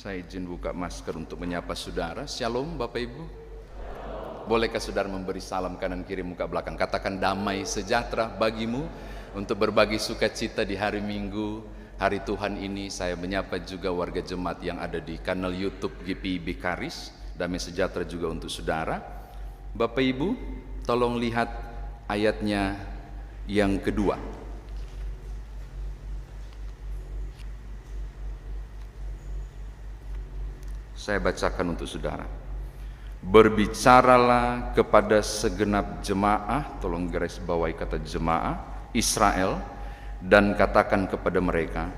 Saya izin buka masker untuk menyapa saudara. Shalom Bapak Ibu. Bolehkah saudara memberi salam kanan kiri muka belakang? Katakan damai sejahtera bagimu untuk berbagi sukacita di hari Minggu, hari Tuhan ini. Saya menyapa juga warga jemaat yang ada di kanal YouTube GPIB Karis. Damai sejahtera juga untuk saudara. Bapak Ibu, tolong lihat ayatnya yang kedua. Saya bacakan untuk saudara. Berbicaralah kepada segenap jemaah, tolong garis bawahi kata jemaah, Israel, dan katakan kepada mereka,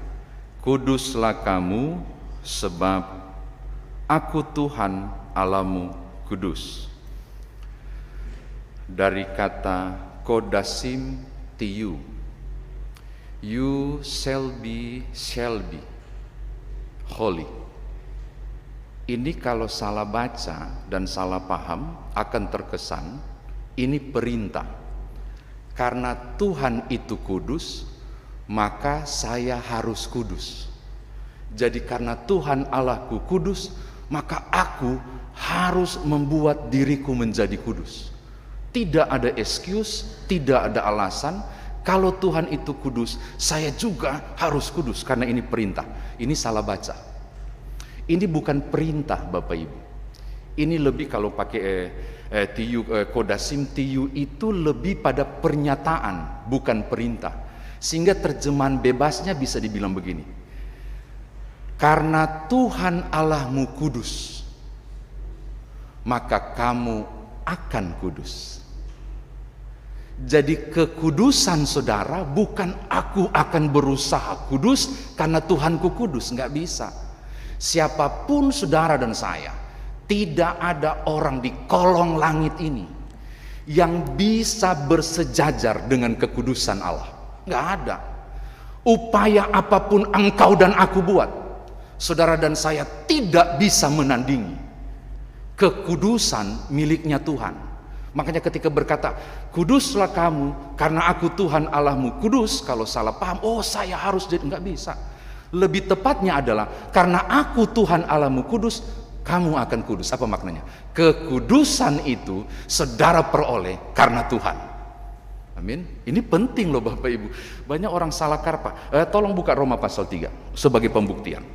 kuduslah kamu sebab aku Tuhan Allahmu kudus. Dari kata kodasim tiu, you shall be holy. Ini kalau salah baca dan salah paham akan terkesan ini perintah. Karena Tuhan itu kudus, maka saya harus kudus. Jadi karena Tuhan Allahku kudus, maka aku harus membuat diriku menjadi kudus. Tidak ada excuse, tidak ada alasan. Kalau Tuhan itu kudus, saya juga harus kudus karena ini perintah. Ini salah baca. Ini bukan perintah Bapak Ibu. Ini lebih kalau pakai kodasim tiu itu lebih pada pernyataan, bukan perintah. Sehingga terjemahan bebasnya bisa dibilang begini. Karena Tuhan Allahmu kudus, maka kamu akan kudus. Jadi kekudusan saudara bukan aku akan berusaha kudus karena Tuhanku kudus, nggak bisa. Siapapun saudara dan saya, tidak ada orang di kolong langit ini yang bisa bersejajar dengan kekudusan Allah. Nggak ada. Upaya apapun engkau dan aku buat, saudara dan saya tidak bisa menandingi kekudusan miliknya Tuhan. Makanya ketika berkata, kuduslah kamu karena aku Tuhan Allahmu kudus, kalau salah paham, oh saya harus jadi, nggak bisa. Lebih tepatnya adalah karena aku Tuhan Allahmu kudus, kamu akan kudus. Apa maknanya? Kekudusan itu saudara peroleh karena Tuhan. Amin. Ini penting loh Bapak Ibu. Banyak orang salah karpa. Tolong buka Roma pasal 3 sebagai pembuktian.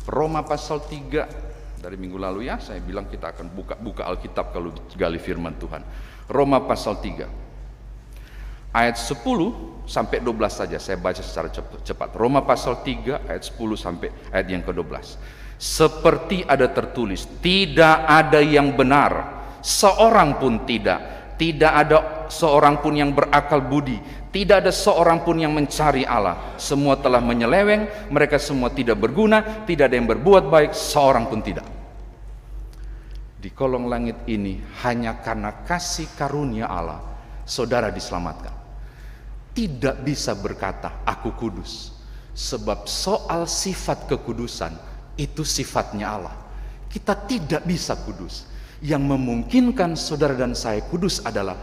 Roma pasal 3 dari minggu lalu ya, saya bilang kita akan buka Alkitab kalau gali firman Tuhan. Roma pasal 3 ayat 10 sampai 12 saja saya baca secara cepat. Roma pasal 3 ayat 10 sampai ayat yang ke-12. Seperti ada tertulis, tidak ada yang benar, seorang pun tidak. Tidak ada seorang pun yang berakal budi, tidak ada seorang pun yang mencari Allah. Semua telah menyeleweng, mereka semua tidak berguna, tidak ada yang berbuat baik, seorang pun tidak. Di kolong langit ini hanya karena kasih karunia Allah saudara diselamatkan. Tidak bisa berkata aku kudus, sebab soal sifat kekudusan itu sifatnya Allah. Kita tidak bisa kudus. Yang memungkinkan saudara dan saya kudus adalah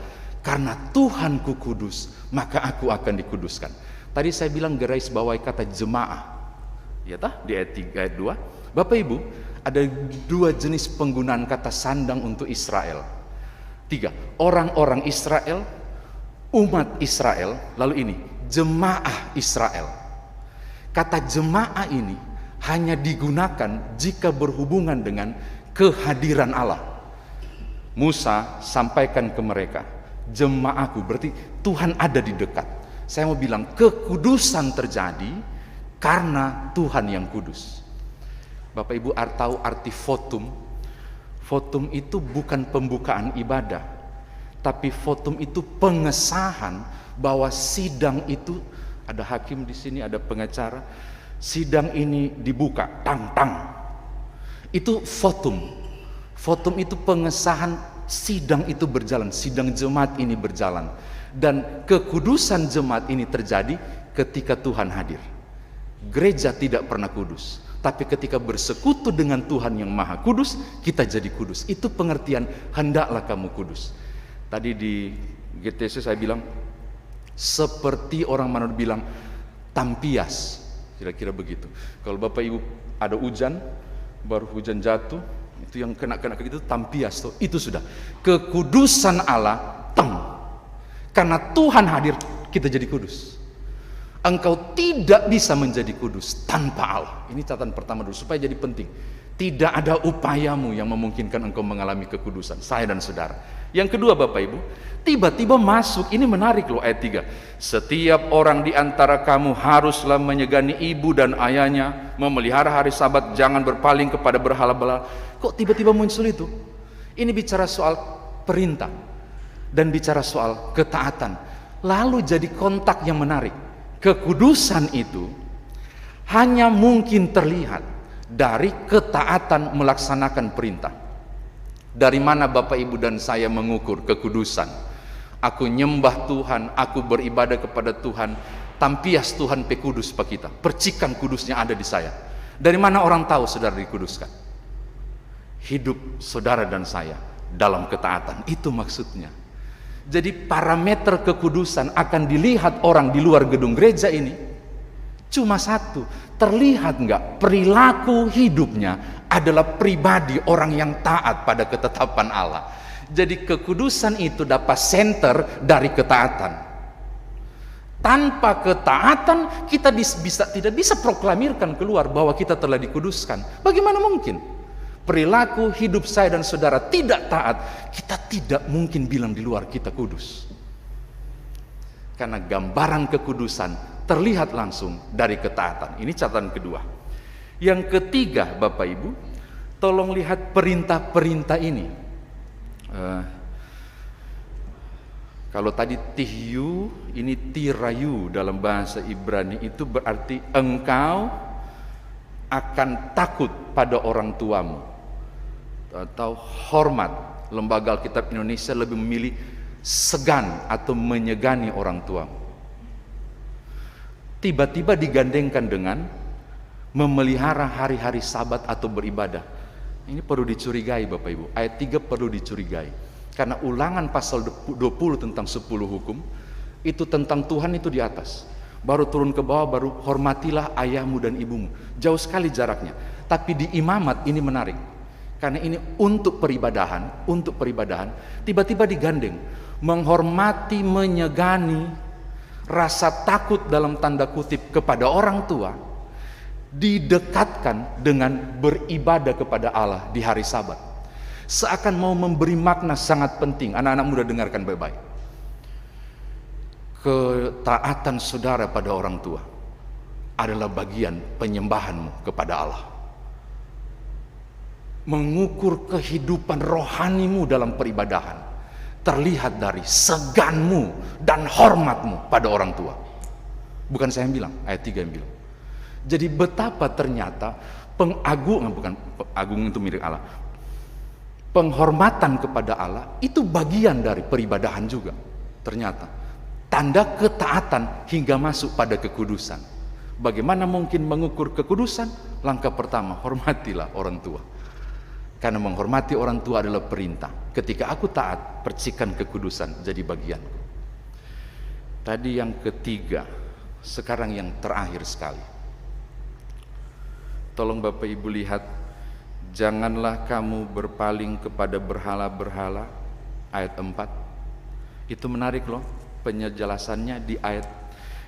karena Tuhanku kudus, maka aku akan dikuduskan. Tadi saya bilang garis bawahi kata jemaah, ya tah, di ayat 3 ayat 2. Bapak Ibu, ada dua jenis penggunaan kata sandang untuk Israel. 3, orang-orang Israel, umat Israel, lalu ini jemaah Israel. Kata jemaah ini hanya digunakan jika berhubungan dengan kehadiran Allah. Musa sampaikan ke mereka, jemaahku, berarti Tuhan ada di dekat. Saya mau bilang kekudusan terjadi karena Tuhan yang kudus. Bapak Ibu tahu arti votum? Votum itu bukan pembukaan ibadah, tapi votum itu pengesahan bahwa sidang itu, ada hakim di sini, ada pengacara, sidang ini dibuka, tang. Itu votum. Votum itu pengesahan sidang itu berjalan, sidang jemaat ini berjalan. Dan kekudusan jemaat ini terjadi ketika Tuhan hadir. Gereja tidak pernah kudus, tapi ketika bersekutu dengan Tuhan yang Maha Kudus, kita jadi kudus. Itu pengertian hendaklah kamu kudus. Tadi di GTC saya bilang, seperti orang Manado bilang, tampias. Kira-kira begitu. Kalau Bapak Ibu ada hujan, baru hujan jatuh, itu yang kena ke itu tampias tuh, itu sudah kekudusan Allah, karena Tuhan hadir kita jadi kudus. Engkau tidak bisa menjadi kudus tanpa Allah. Ini catatan pertama dulu supaya jadi penting. Tidak ada upayamu yang memungkinkan engkau mengalami kekudusan, saya dan saudara. Yang kedua Bapak Ibu, tiba-tiba masuk, ini menarik loh ayat 3. Setiap orang di antara kamu haruslah menyegani ibu dan ayahnya, memelihara hari Sabat, jangan berpaling kepada berhala-berhala. Kok tiba-tiba muncul itu? Ini bicara soal perintah dan bicara soal ketaatan. Lalu jadi kontak yang menarik. Kekudusan itu hanya mungkin terlihat dari ketaatan melaksanakan perintah. Dari mana Bapak Ibu dan saya mengukur kekudusan? Aku nyembah Tuhan, aku beribadah kepada Tuhan, tampias Tuhan pekudus pa kita, percikan kudusnya ada di saya. Dari mana orang tahu saudara dikuduskan? Hidup saudara dan saya dalam ketaatan, itu maksudnya. Jadi parameter kekudusan akan dilihat orang di luar gedung gereja ini cuma satu, terlihat nggak perilaku hidupnya adalah pribadi orang yang taat pada ketetapan Allah. Jadi kekudusan itu dapat center dari ketaatan. Tanpa ketaatan kita tidak bisa proklamirkan keluar bahwa kita telah dikuduskan. Bagaimana mungkin? Perilaku hidup saya dan saudara tidak taat, kita tidak mungkin bilang di luar kita kudus. Karena gambaran kekudusan terlihat langsung dari ketaatan. Ini catatan kedua. Yang ketiga Bapak Ibu, tolong lihat perintah-perintah ini. Kalau tadi tihyu, ini tirayu dalam bahasa Ibrani, itu berarti engkau akan takut pada orang tuamu, atau hormat. Lembaga Alkitab Indonesia lebih memilih segan atau menyegani orang tuamu. Tiba-tiba digandengkan dengan memelihara hari-hari Sabat atau beribadah. Ini perlu dicurigai Bapak Ibu. Ayat 3 perlu dicurigai. Karena Ulangan pasal 20 tentang 10 hukum, itu tentang Tuhan itu di atas. Baru turun ke bawah, baru hormatilah ayahmu dan ibumu. Jauh sekali jaraknya. Tapi di imamat ini menarik. Karena ini untuk peribadahan, tiba-tiba digandeng. Menghormati, menyegani, rasa takut dalam tanda kutip kepada orang tua, didekatkan dengan beribadah kepada Allah di hari Sabat. Seakan mau memberi makna sangat penting. Anak-anak muda dengarkan baik-baik. Ketaatan saudara pada orang tua adalah bagian penyembahanmu kepada Allah. Mengukur kehidupan rohanimu dalam peribadahan terlihat dari seganmu dan hormatmu pada orang tua. Bukan saya yang bilang, ayat 3 yang bilang. Jadi betapa ternyata agung itu milik Allah. Penghormatan kepada Allah itu bagian dari peribadahan juga. Ternyata tanda ketaatan hingga masuk pada kekudusan. Bagaimana mungkin mengukur kekudusan? Langkah pertama, hormatilah orang tua. Karena menghormati orang tua adalah perintah. Ketika aku taat, percikan kekudusan jadi bagianku. Tadi yang ketiga, sekarang yang terakhir sekali. Tolong Bapak Ibu lihat, janganlah kamu berpaling kepada berhala-berhala, ayat 4. Itu menarik loh, penjelasannya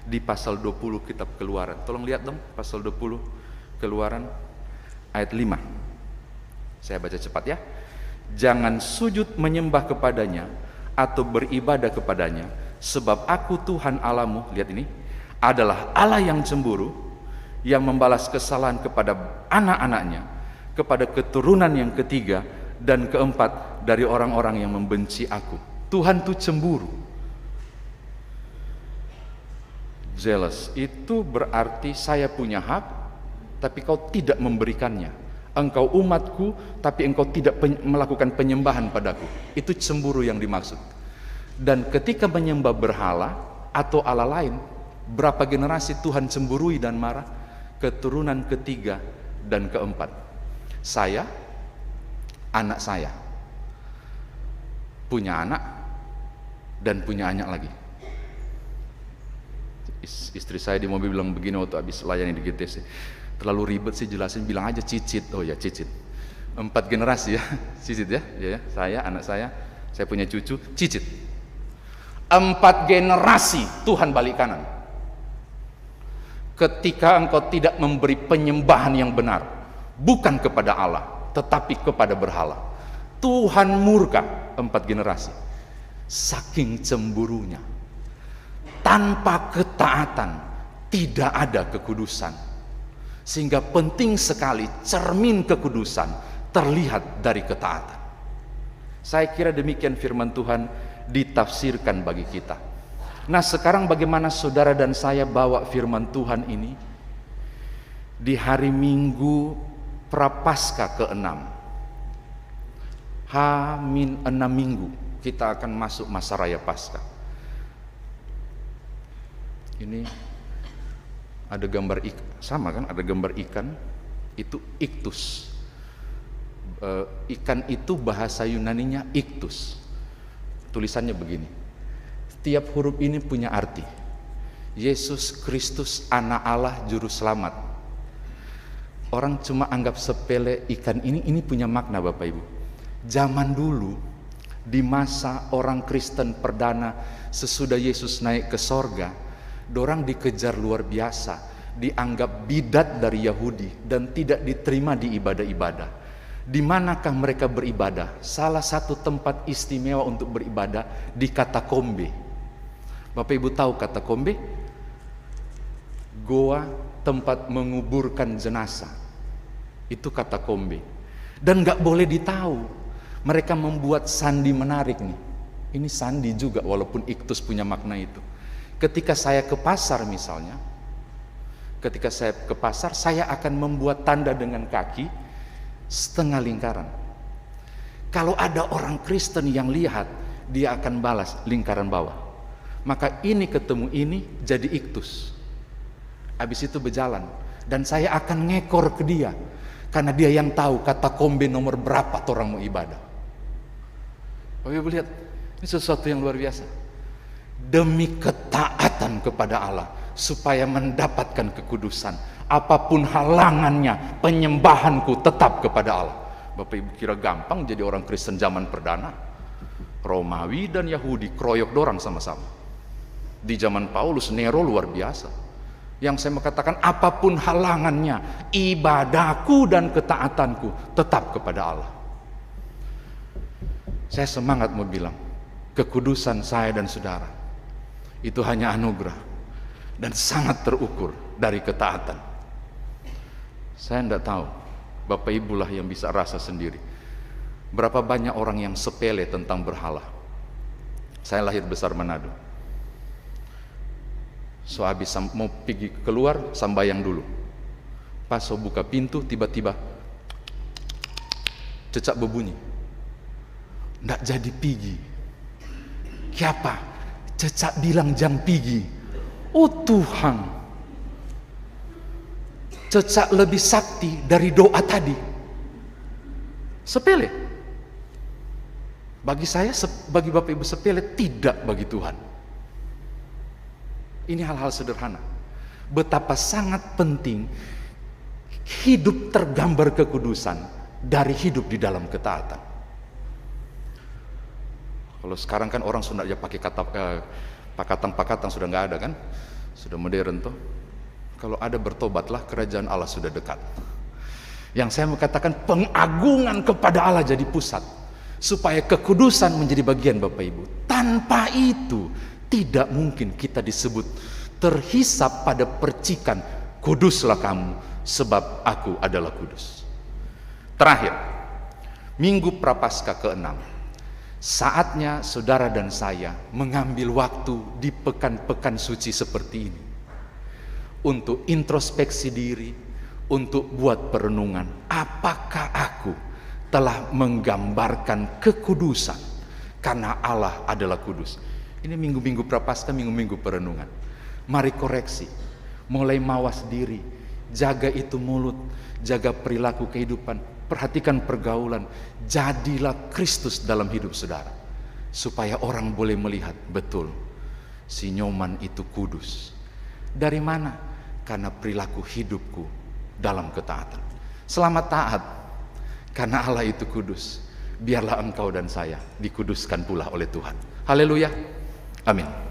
di pasal 20 kitab Keluaran. Tolong lihat dong, pasal 20 Keluaran ayat 5. Saya baca cepat ya. Jangan sujud menyembah kepadanya atau beribadah kepadanya, sebab aku Tuhan Allahmu, lihat ini, adalah Allah yang cemburu, yang membalas kesalahan kepada anak-anaknya, kepada keturunan yang ketiga dan keempat dari orang-orang yang membenci aku. Tuhan tuh cemburu. Jealous itu berarti saya punya hak, tapi kau tidak memberikannya. Engkau umatku, tapi engkau tidak melakukan penyembahan padaku. Itu cemburu yang dimaksud. Dan ketika menyembah berhala atau Allah lain, berapa generasi Tuhan cemburui dan marah? Keturunan ketiga dan keempat. Saya, anak saya, punya anak dan punya anak lagi. Istri saya di mobil bilang begini waktu habis layani di GTC, terlalu ribet sih jelasin, bilang aja cicit. Oh ya, cicit. 4 generasi ya, cicit ya. Ya, saya, anak saya punya cucu, cicit. 4 generasi Tuhan balik kanan. Ketika engkau tidak memberi penyembahan yang benar, bukan kepada Allah, tetapi kepada berhala, Tuhan murka 4 generasi. Saking cemburunya, tanpa ketaatan tidak ada kekudusan. Sehingga penting sekali cermin kekudusan terlihat dari ketaatan. Saya kira demikian firman Tuhan ditafsirkan bagi kita. Nah, sekarang bagaimana saudara dan saya bawa firman Tuhan ini di hari Minggu Prapaskah ke-6, H-6 minggu kita akan masuk masa raya Paskah. Ini ada gambar ikan, sama kan? Ada gambar ikan, itu iktus. Ikan itu bahasa Yunaninya iktus. Tulisannya begini. Setiap huruf ini punya arti. Yesus Kristus, Anak Allah, Juru Selamat. Orang cuma anggap sepele ikan ini punya makna, Bapak Ibu. Zaman dulu, di masa orang Kristen perdana sesudah Yesus naik ke sorga, dorang dikejar luar biasa, dianggap bidat dari Yahudi dan tidak diterima di ibadah-ibadah. Di manakah mereka beribadah? Salah satu tempat istimewa untuk beribadah di katakombe. Bapak Ibu tahu katakombe? Goa tempat menguburkan jenazah. Itu katakombe. Dan gak boleh ditahu. Mereka membuat sandi menarik nih. Ini sandi juga walaupun iktus punya makna itu. Ketika saya ke pasar misalnya, saya akan membuat tanda dengan kaki setengah lingkaran. Kalau ada orang Kristen yang lihat, dia akan balas lingkaran bawah. Maka ini ketemu ini jadi iktus. Habis itu berjalan dan saya akan ngekor ke dia karena dia yang tahu katakombe nomor berapa orang mau ibadah. Bapak Ibu lihat, ini sesuatu yang luar biasa. Demi ketaatan kepada Allah supaya mendapatkan kekudusan, apapun halangannya, penyembahanku tetap kepada Allah. Bapak Ibu kira gampang jadi orang Kristen zaman perdana? Romawi dan Yahudi kroyok dorang sama-sama. Di zaman Paulus, Nero luar biasa. Yang saya mau katakan, apapun halangannya, ibadahku dan ketaatanku tetap kepada Allah. Saya semangat mau bilang, kekudusan saya dan saudara itu hanya anugerah dan sangat terukur dari ketaatan. Saya tidak tahu, Bapak Ibu lah yang bisa rasa sendiri. Berapa banyak orang yang sepele tentang berhala. Saya lahir besar Manado. So habis mau pergi keluar, sambayang dulu. Pas so buka pintu, tiba-tiba cecak berbunyi. Nggak jadi pigi. Siapa? Cecak bilang jang pigi. Oh Tuhan, cecak lebih sakti dari doa tadi. Sepele. Bagi saya, bagi Bapak Ibu sepele, tidak bagi Tuhan. Ini hal-hal sederhana. Betapa sangat penting hidup tergambar kekudusan dari hidup di dalam ketaatan. Kalau sekarang kan orang sudah aja pakai kata pakatan sudah nggak ada kan, sudah modern tuh. Kalau ada bertobatlah, kerajaan Allah sudah dekat. Yang saya mau katakan, pengagungan kepada Allah jadi pusat, supaya kekudusan menjadi bagian Bapak Ibu. Tanpa itu tidak mungkin kita disebut terhisap pada percikan, kuduslah kamu sebab aku adalah kudus. Terakhir, Minggu Prapaskah ke-6. Saatnya saudara dan saya mengambil waktu di pekan-pekan suci seperti ini untuk introspeksi diri, untuk buat perenungan. Apakah aku telah menggambarkan kekudusan karena Allah adalah kudus? Ini minggu-minggu Prapaskah, minggu-minggu perenungan. Mari koreksi, mulai mawas diri, jaga itu mulut, jaga perilaku kehidupan. Perhatikan pergaulan, jadilah Kristus dalam hidup saudara, supaya orang boleh melihat betul si Nyoman itu kudus. Dari mana? Karena perilaku hidupku dalam ketaatan. Selamat taat, karena Allah itu kudus. Biarlah engkau dan saya dikuduskan pula oleh Tuhan. Haleluya. Amin.